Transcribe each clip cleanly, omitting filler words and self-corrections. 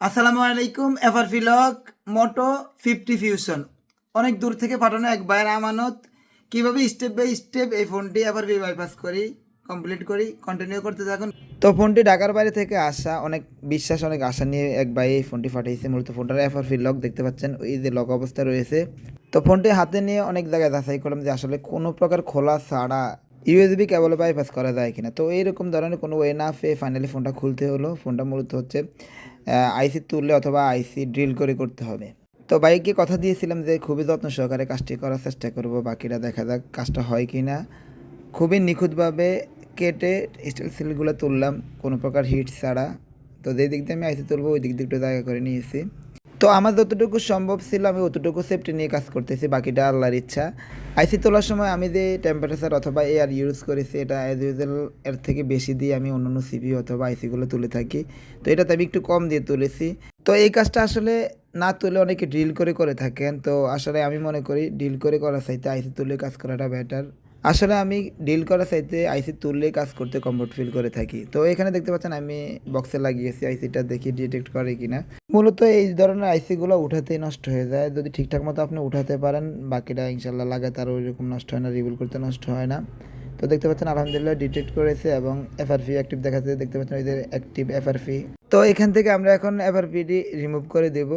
আসসালামু আলাইকুম। Ever vlog মোটো 50 fusion অনেক দূর থেকে পাঠানো এক ভাইয়ের আমানত কিভাবে স্টেপ বাই স্টেপ এই ফোনটি এভার বাইপাস করি কমপ্লিট করি কন্টিনিউ করতে থাকুন। তো ফোনটি ঢাকার বাইরে থেকে আসা অনেক বিশ্বাস অনেক আশা নিয়ে এক ভাই এই ফোনটি পাঠিয়েছে। মূলত ফোনটার এভার লক দেখতে পাচ্ছেন, এই যে লক অবস্থা রয়েছে। তো ফোনটি হাতে নিয়ে অনেক জায়গায় যাচাই করলাম যে আসলে কোনো প্রকার খোলা ছাড়া ইউএসবি কেবল বাইপাস করা যায় কিনা। তো এইরকম ধরনের কোনো ওয়ে না পেয়ে ফাইনালি ফোনটা খুলতে হলো। ফোনটা মূলত হচ্ছে আইসি তুললে অথবা আইসি ড্রিল করে করতে হবে। তো বাইককে কথা দিয়েছিলাম যে খুবই যত্ন সহকারে কাজটি করার চেষ্টা করব, বাকিটা দেখা যাক কাজটা হয় কি না। খুবই নিখুঁতভাবে কেটে স্টিল সিলগুলো তুললাম কোনো প্রকার হিট ছাড়া। তো যেই দিক দিয়ে আমি আইসি তুলবো ওই দিক দিয়ে একটু জায়গা করে নিয়েছি। তো আমার যতটুকু সম্ভব ছিল আমি অতটুকু সেফটি নিয়ে কাজ করতেছি, বাকিটা আল্লাহর ইচ্ছা। আইসি তোলার সময় আমি যে টেম্পারেচার অথবা এয়ার ইউজ করেছি এটা অ্যাজ ইউজুয়াল এর থেকে বেশি দিয়ে আমি অন্যান্য সিপি অথবা আইসিগুলো তুলে থাকি। তো এটাতে আমি একটু কম দিয়ে তুলেছি। তো এই কাজটা আসলে না তুলে অনেকে ড্রিল করে করে থাকেন। তো আসলে আমি মনে করি ড্রিল করে করার চাইতে আইসি তুলে কাজ করাটা বেটার। আসলে আমি ডিল করার চাইতে আইসি তুললেই কাজ করতে কমফোর্ট ফিল করে থাকি। তো এখানে দেখতে পাচ্ছেন আমি বক্সে লাগিয়েছি, আইসিটা দেখি ডিটেক্ট করে কিনা। মূলত এই ধরনের আইসিগুলো উঠাতেই নষ্ট হয়ে যায়, যদি ঠিকঠাক মতো আপনি উঠাতে পারেন বাকিটা ইনশাল্লাহ লাগাতে আর ওইরকম নষ্ট হয় না, রিভিল করতে নষ্ট হয় না। তো দেখতে পাচ্ছেন আলহামদুলিল্লাহ ডিটেক্ট করেছে এবং এফআরপি অ্যাক্টিভ দেখাচ্ছে, দেখতে পাচ্ছেন ওই যে অ্যাক্টিভ এফআরপি। তো এখান থেকে আমরা এখন এফআরপিটি রিমুভ করে দেব।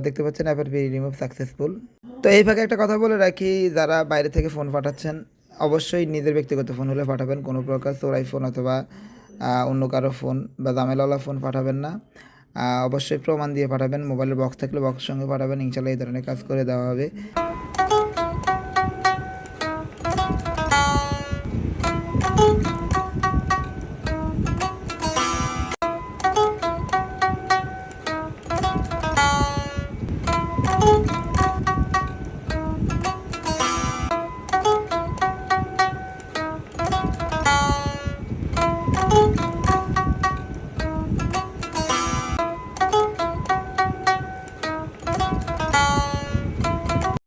দেখতে পাচ্ছেন এফআরপি রিমুভ সাকসেসফুল। তো এই ফাঁকে একটা কথা বলে রাখি, যারা বাইরে থেকে ফোন পাঠাচ্ছেন অবশ্যই নিজের ব্যক্তিগত ফোন হলে পাঠাবেন, কোনো প্রকার চোরাই ফোন অথবা অন্য কারো ফোন বা ঝামেলাওয়ালা ফোন পাঠাবেন না। অবশ্যই প্রমাণ দিয়ে পাঠাবেন, মোবাইলের বক্স থাকলে বক্স সঙ্গে পাঠাবেন, ইনশাল্লাহ এই ধরনের কাজ করে দেওয়া হবে।